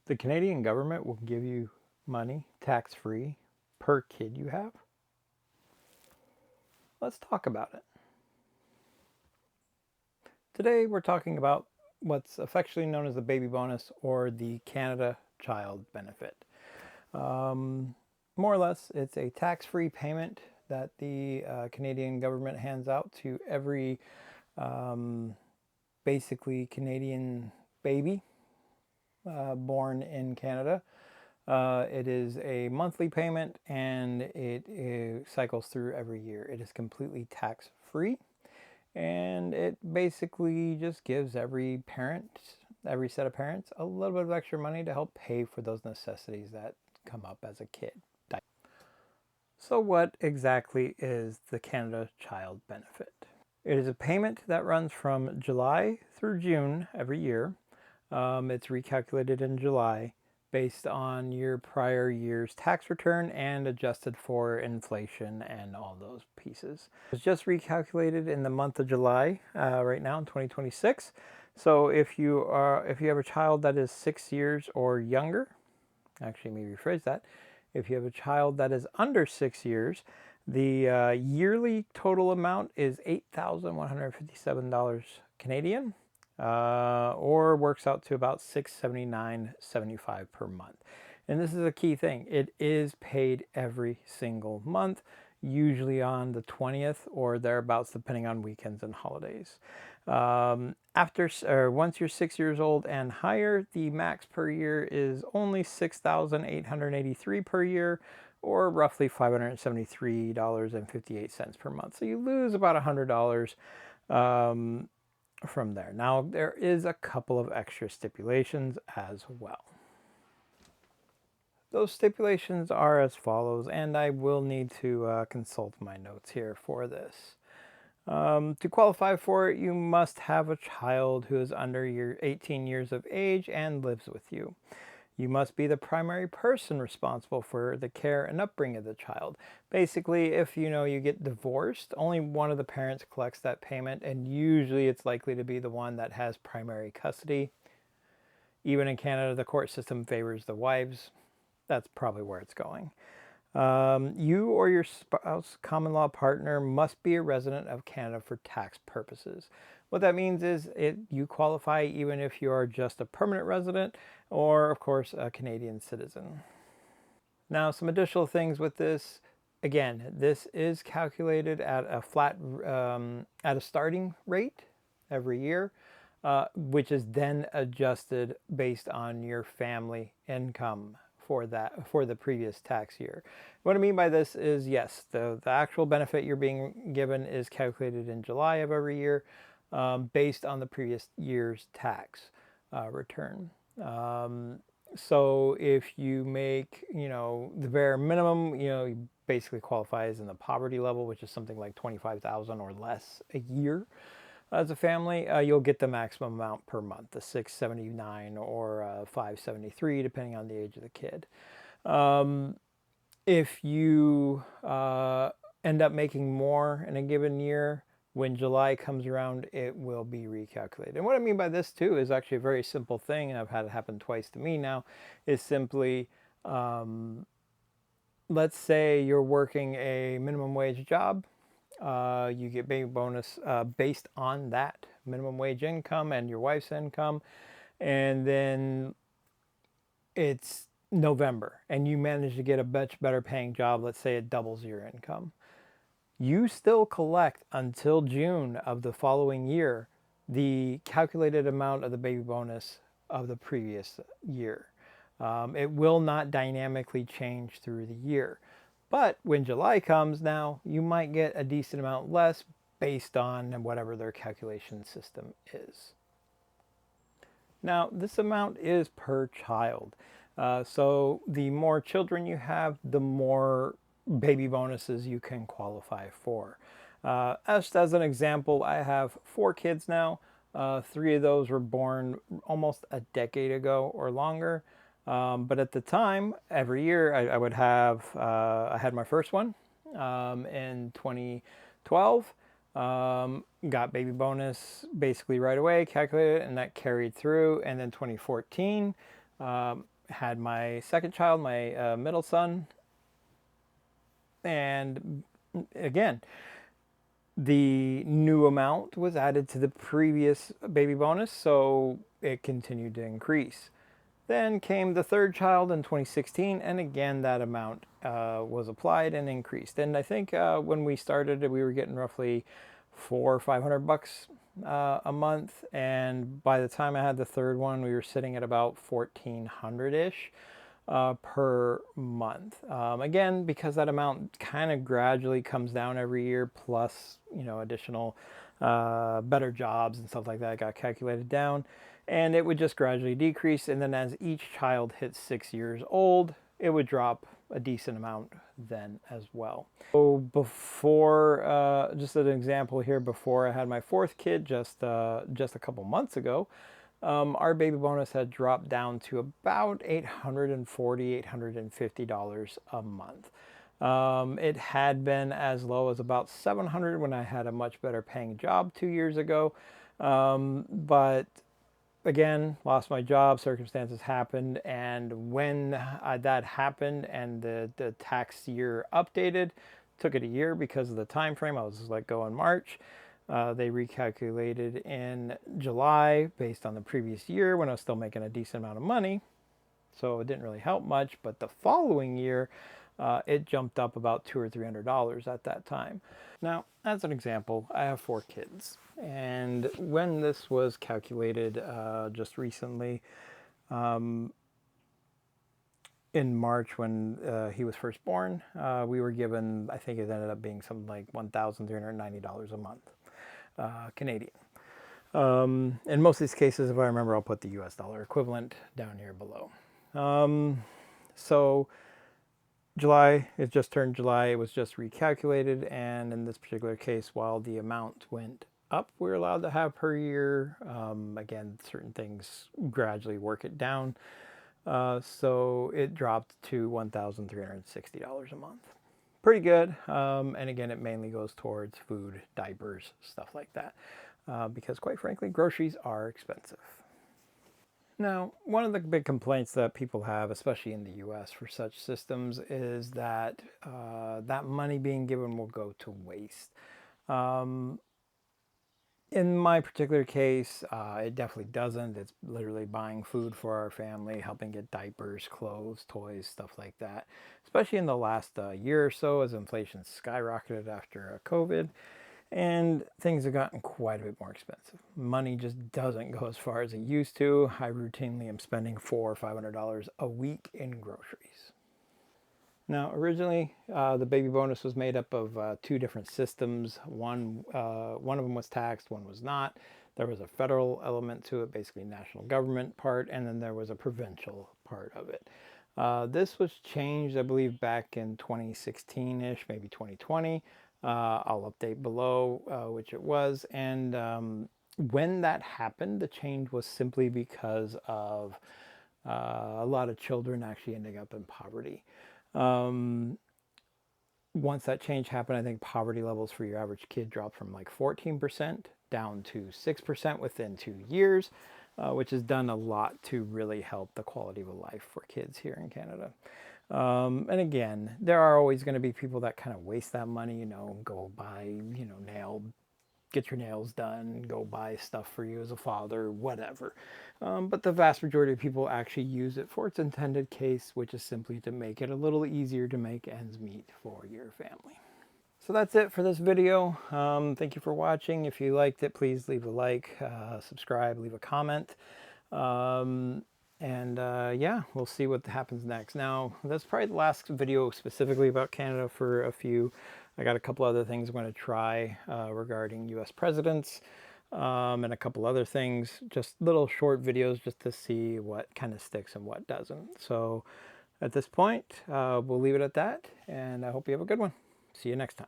The Canadian government will give you money tax-free per kid you have. Let's talk about it. Today we're talking about what's affectionately known as the baby bonus or the Canada Child Benefit. More or less, it's a tax-free payment that the Canadian government hands out to every basically Canadian baby born in Canada. It is a monthly payment and it cycles through every year. It is completely tax-free, and it basically just gives every parent, every set of parents, a little bit of extra money to help pay for those necessities that come up as a kid. So what exactly is the Canada Child Benefit? It is a payment that runs from July through June every year. It's recalculated in July based on your prior year's tax return and adjusted for inflation and all those pieces. It's just recalculated in the month of July right now in 2026. So if you have a child that is 6 years or younger, actually let me rephrase that. If you have a child that is under 6 years, the yearly total amount is $8,157 Canadian, or works out to about $679.75 per month. And this is a key thing. It is paid every single month, usually on the 20th or thereabouts, depending on weekends and holidays. Once you're 6 years old and higher, the max per year is only $6,883 per year, or roughly $573.58 per month. So you lose about $100 from there. Now, there is a couple of extra stipulations as well. Those stipulations are as follows, and I will need to consult my notes here for this. To qualify for it, you must have a child who is under your 18 years of age and lives with you. You must be the primary person responsible for the care and upbringing of the child. Basically, if you get divorced, only one of the parents collects that payment, and usually it's likely to be the one that has primary custody. Even in Canada, the court system favors the wives. That's probably where it's going. You or your spouse, common law partner, must be a resident of Canada for tax purposes. What that means is you qualify even if you are just a permanent resident or, of course, a Canadian citizen. Now, some additional things with this. Again, this is calculated at a flat, at a starting rate every year, which is then adjusted based on your family income for the previous tax year. What I mean by this is, yes, the actual benefit you're being given is calculated in July of every year based on the previous year's tax return. So if you make, the bare minimum, you basically qualifies in the poverty level, which is something like $25,000 or less a year. As a family, you'll get the maximum amount per month, the $679 or $573, depending on the age of the kid. If you end up making more in a given year, when July comes around, it will be recalculated. And what I mean by this too is actually a very simple thing, and I've had it happen twice to me now, is simply, let's say you're working a minimum wage job. You get baby bonus based on that minimum wage income and your wife's income, and then it's November and you manage to get a much better paying job. Let's say it doubles your income. You still collect until June of the following year the calculated amount of the baby bonus of the previous year. It will not dynamically change through the year. But when July comes now, you might get a decent amount less based on whatever their calculation system is. Now, this amount is per child. So the more children you have, the more baby bonuses you can qualify for. Just as an example, I have 4 kids now. 3 of those were born almost a decade ago or longer. But at the time, every year I would have, I had my first one in 2012, got baby bonus basically right away, calculated it, and that carried through. And then 2014, had my second child, my middle son, and again, the new amount was added to the previous baby bonus, so it continued to increase. Then came the third child in 2016, and again that amount was applied and increased. And I think when we started, we were getting roughly $400 or $500 a month, and by the time I had the third one, we were sitting at about 1,400-ish per month. Again, because that amount kind of gradually comes down every year, plus additional better jobs and stuff like that got calculated down, and it would just gradually decrease. And then as each child hits 6 years old, it would drop a decent amount then as well. So before, just an example here, before I had my fourth kid, just a couple months ago, our baby bonus had dropped down to about $840, $850 a month. It had been as low as about $700 when I had a much better paying job 2 years ago. But again, lost my job, circumstances happened, and when that happened and the tax year updated, took it a year because of the time frame. I was just let go in March. They recalculated in July based on the previous year when I was still making a decent amount of money, so it didn't really help much. But the following year, it jumped up about $200 or $300 at that time. Now, as an example, I have 4 kids, and when this was calculated just recently, in March when he was first born, we were given, I think it ended up being something like $1,390 a month, Canadian. In most of these cases, if I remember, I'll put the US dollar equivalent down here below. So July, it just turned July, it was just recalculated, and in this particular case, while the amount went up, we're allowed to have per year. Again, certain things gradually work it down. So it dropped to $1,360 a month. Pretty good. And again, it mainly goes towards food, diapers, stuff like that. Because quite frankly, groceries are expensive. Now, one of the big complaints that people have, especially in the US for such systems, is that that money being given will go to waste. In my particular case, it definitely doesn't. It's literally buying food for our family, helping get diapers, clothes, toys, stuff like that. Especially in the last year or so as inflation skyrocketed after COVID, and things have gotten quite a bit more expensive. Money just doesn't go as far as it used to. I routinely am spending $400 or $500 a week in groceries. Now, originally, the baby bonus was made up of 2 different systems. One of them was taxed, one was not. There was a federal element to it, basically national government part, and then there was a provincial part of it. This was changed, I believe, back in 2016-ish, maybe 2020. I'll update below which it was. And when that happened, the change was simply because of a lot of children actually ending up in poverty. Once that change happened, I think poverty levels for your average kid dropped from like 14% down to 6% within 2 years, which has done a lot to really help the quality of life for kids here in Canada. And again, there are always going to be people that kind of waste that money, go buy, get your nails done, go buy stuff for you as a father, whatever. But the vast majority of people actually use it for its intended case, which is simply to make it a little easier to make ends meet for your family. So that's it for this video. Thank you for watching. If you liked it, please leave a like, subscribe, leave a comment. Yeah, we'll see what happens next. Now, that's probably the last video specifically about Canada for a few. I got a couple other things I'm going to try regarding US presidents and a couple other things. Just little short videos just to see what kind of sticks and what doesn't. So at this point, we'll leave it at that, and I hope you have a good one. See you next time.